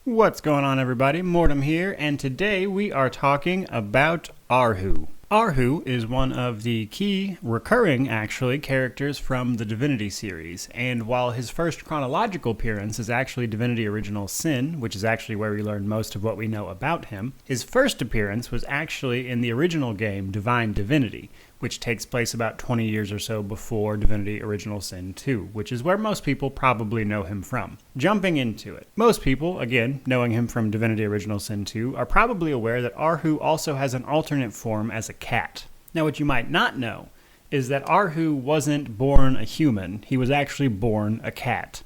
What's going on, everybody? Mortem here, and today we are talking about Arhu. Arhu is one of the key, recurring, characters from the Divinity series, and while his first chronological appearance is actually Divinity Original Sin, which is actually where we learn most of what we know about him, his first appearance was actually in the original game Divine Divinity, which takes place about 20 years or so before Divinity Original Sin 2, which is where most people probably know him from. Jumping into it, most people, again, knowing him from Divinity Original Sin 2, are probably aware that Arhu also has an alternate form as a cat. Now, what you might not know is that Arhu wasn't born a human, he was actually born a cat.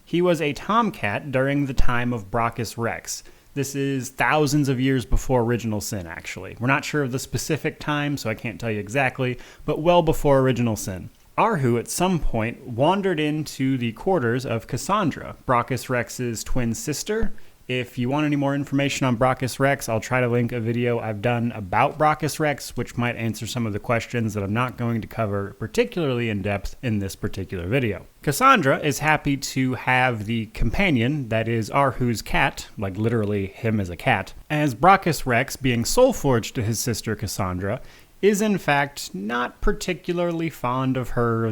He was a tomcat during the time of Brachus Rex. This is thousands of years before Original Sin, actually. We're not sure of the specific time, so I can't tell you exactly, but well before Original Sin. Arhu, at some point, wandered into the quarters of Cassandra, Brachus Rex's twin sister. If you want any more information on Brachus Rex, I'll try to link a video I've done about Brachus Rex, which might answer some of the questions that I'm not going to cover particularly in depth in this particular video. Cassandra is happy to have the companion, that is Arhu's cat, like literally him as a cat, as Brachus Rex, being soul-forged to his sister Cassandra, is in fact not particularly fond of her,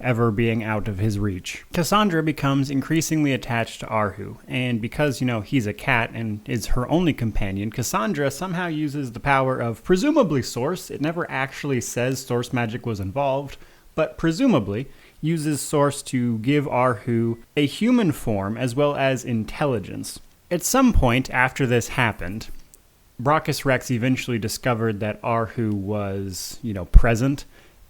ever being out of his reach. Cassandra becomes increasingly attached to Arhu, and because, he's a cat and is her only companion, Cassandra somehow uses the power of presumably Source. It never actually says Source magic was involved, but presumably uses Source to give Arhu a human form as well as intelligence. At some point after this happened, Brachus Rex eventually discovered that Arhu was, present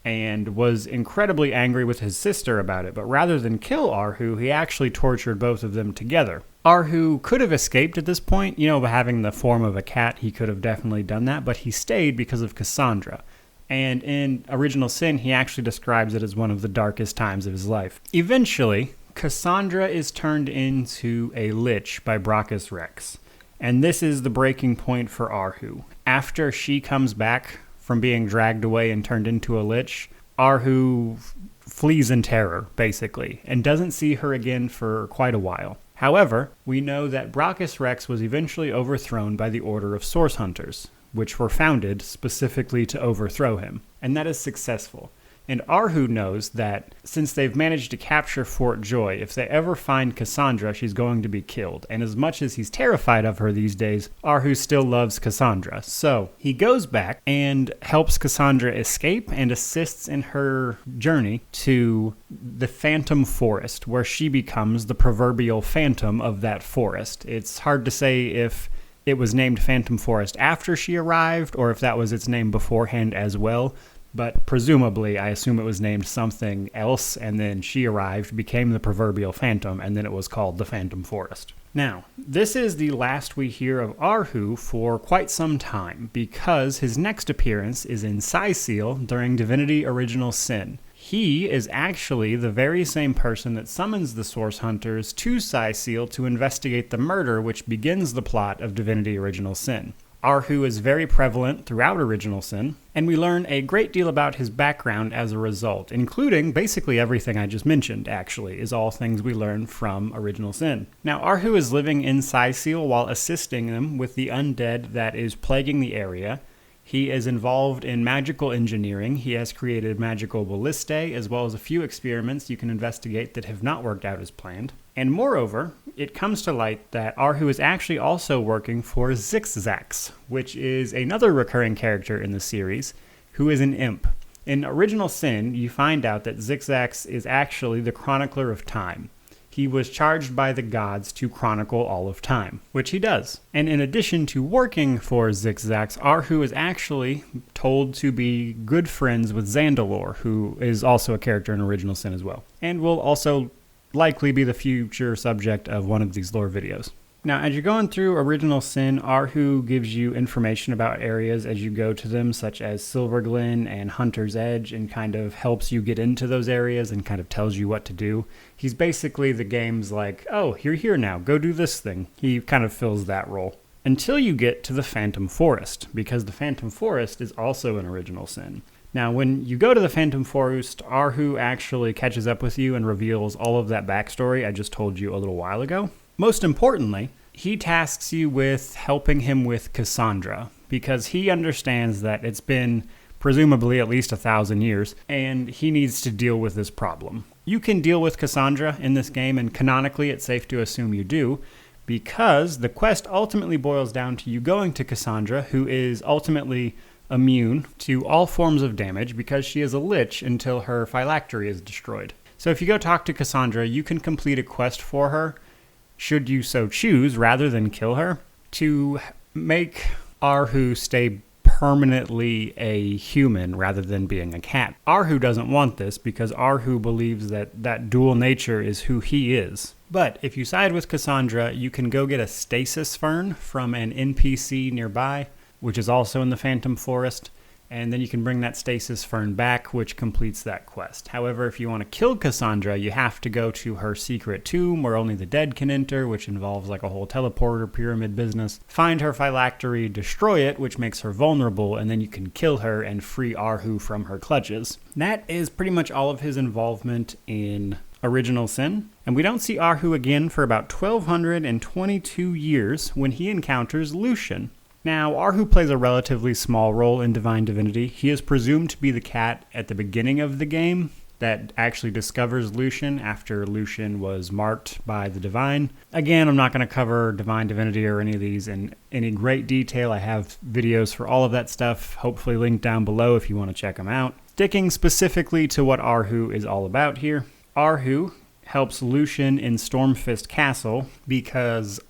and was incredibly angry with his sister about it, but rather than kill Arhu, he actually tortured both of them together. Arhu could have escaped at this point, by having the form of a cat, he could have definitely done that, but he stayed because of Cassandra. And in Original Sin, he actually describes it as one of the darkest times of his life. Eventually, Cassandra is turned into a lich by Brachus Rex. And this is the breaking point for Arhu. After she comes back from being dragged away and turned into a lich, Arhu flees in terror, basically, and doesn't see her again for quite a while. However, we know that Brachus Rex was eventually overthrown by the Order of Source Hunters, which were founded specifically to overthrow him, and that is successful. And Arhu knows that since they've managed to capture Fort Joy, if they ever find Cassandra, she's going to be killed. And as much as he's terrified of her these days, Arhu still loves Cassandra. So he goes back and helps Cassandra escape and assists in her journey to the Phantom Forest, where she becomes the proverbial phantom of that forest. It's hard to say if it was named Phantom Forest after she arrived or if that was its name beforehand as well. But presumably, I assume it was named something else, and then she arrived, became the proverbial phantom, and then it was called the Phantom Forest. Now, this is the last we hear of Arhu for quite some time, because his next appearance is in Cyseal during Divinity Original Sin. He is actually the very same person that summons the Source Hunters to Cyseal to investigate the murder which begins the plot of Divinity Original Sin. Arhu is very prevalent throughout Original Sin, and we learn a great deal about his background as a result, including basically everything I just mentioned, actually, is all things we learn from Original Sin. Now, Arhu is living in Cyseal while assisting them with the undead that is plaguing the area. He is involved in magical engineering. He has created magical ballistae, as well as a few experiments you can investigate that have not worked out as planned. And moreover, it comes to light that Arhu is actually also working for Zixzax, which is another recurring character in the series, who is an imp. In Original Sin, you find out that Zixzax is actually the chronicler of time. He was charged by the gods to chronicle all of time, which he does. And in addition to working for Zixzax, Arhu is actually told to be good friends with Zandalore, who is also a character in Original Sin as well, and will also likely be the future subject of one of these lore videos. Now, as you're going through Original Sin, Arhu gives you information about areas as you go to them, such as Silverglen and Hunter's Edge, and kind of helps you get into those areas and kind of tells you what to do. He's basically the game's like, oh, you're here now, go do this thing. He kind of fills that role. Until you get to the Phantom Forest, because the Phantom Forest is also an Original Sin. Now, when you go to the Phantom Forest, Arhu actually catches up with you and reveals all of that backstory I just told you a little while ago. Most importantly, he tasks you with helping him with Cassandra, because he understands that it's been presumably at least 1,000 years, and he needs to deal with this problem. You can deal with Cassandra in this game, and canonically it's safe to assume you do, because the quest ultimately boils down to you going to Cassandra, who is ultimately immune to all forms of damage because she is a lich until her phylactery is destroyed. So if you go talk to Cassandra, you can complete a quest for her, should you so choose, rather than kill her, to make Arhu stay permanently a human rather than being a cat. Arhu doesn't want this because Arhu believes that dual nature is who he is. But if you side with Cassandra, you can go get a stasis fern from an NPC nearby, which is also in the Phantom Forest, and then you can bring that stasis fern back, which completes that quest. However, if you want to kill Cassandra, you have to go to her secret tomb where only the dead can enter, which involves like a whole teleporter pyramid business. Find her phylactery, destroy it, which makes her vulnerable, and then you can kill her and free Arhu from her clutches. That is pretty much all of his involvement in Original Sin, and we don't see Arhu again for about 1,222 years when he encounters Lucian. Now, Arhu plays a relatively small role in Divine Divinity. He is presumed to be the cat at the beginning of the game that actually discovers Lucian after Lucian was marked by the Divine. Again, I'm not going to cover Divine Divinity or any of these in any great detail. I have videos for all of that stuff, hopefully linked down below if you want to check them out. Sticking specifically to what Arhu is all about here, Arhu helps Lucian in Stormfist Castle because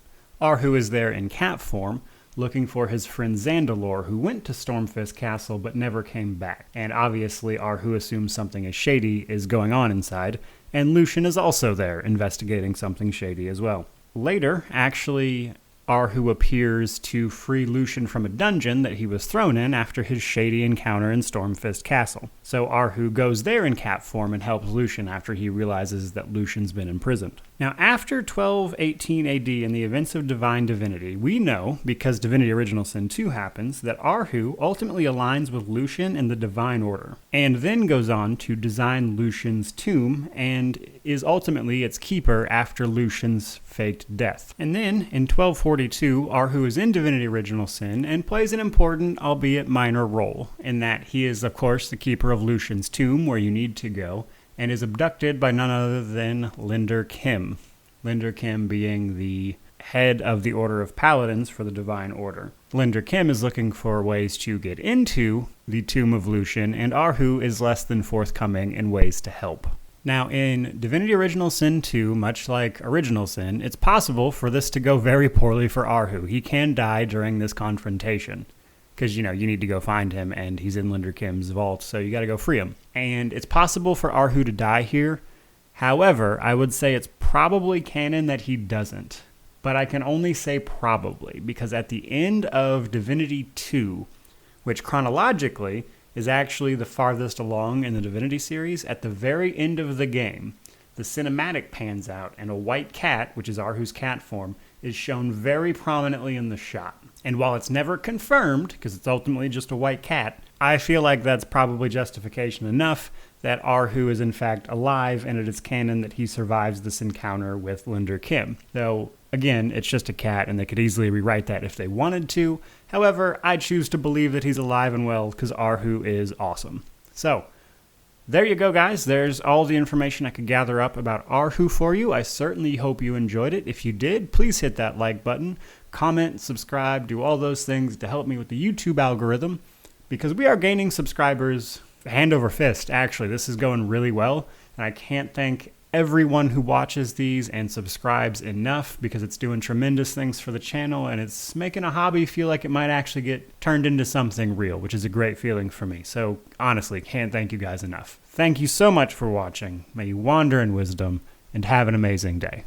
Arhu is there in cat form, looking for his friend Zandalore, who went to Stormfist Castle but never came back. And obviously Arhu assumes something is shady is going on inside, and Lucian is also there investigating something shady as well. Later, actually, Arhu appears to free Lucian from a dungeon that he was thrown in after his shady encounter in Stormfist Castle. So Arhu goes there in cat form and helps Lucian after he realizes that Lucian's been imprisoned. Now, after 1218 AD in the events of Divine Divinity, we know, because Divinity Original Sin 2 happens, that Arhu ultimately aligns with Lucian in the Divine Order, and then goes on to design Lucian's tomb, and is ultimately its keeper after Lucian's faked death. And then, in 1242, Arhu is in Divinity Original Sin, and plays an important, albeit minor role, in that he is, of course, the keeper of Lucian's tomb, where you need to go, and is abducted by none other than Linder Kim. Linder Kim being the head of the Order of Paladins for the Divine Order. Linder Kim is looking for ways to get into the Tomb of Lucian, and Arhu is less than forthcoming in ways to help. Now, in Divinity Original Sin 2, much like Original Sin, it's possible for this to go very poorly for Arhu. He can die during this confrontation, because, you need to go find him, and he's in Linder Kim's vault, so you gotta go free him. And it's possible for Arhu to die here. However, I would say it's probably canon that he doesn't. But I can only say probably, because at the end of Divinity 2, which chronologically is actually the farthest along in the Divinity series, at the very end of the game, the cinematic pans out, and a white cat, which is Arhu's cat form, is shown very prominently in the shot. And while it's never confirmed, because it's ultimately just a white cat, I feel like that's probably justification enough that Arhu is in fact alive, and it is canon that he survives this encounter with Linder Kim. Though, again, it's just a cat, and they could easily rewrite that if they wanted to. However, I choose to believe that he's alive and well, because Arhu is awesome. So, there you go, guys. There's all the information I could gather up about Arhu for you. I certainly hope you enjoyed it. If you did, please hit that like button, comment, subscribe, do all those things to help me with the YouTube algorithm, because we are gaining subscribers hand over fist, actually. This is going really well, and I can't thank everyone who watches these and subscribes enough, because it's doing tremendous things for the channel, and it's making a hobby feel like it might actually get turned into something real, which is a great feeling for me. So honestly, can't thank you guys enough. Thank you so much for watching. May you wander in wisdom, and have an amazing day.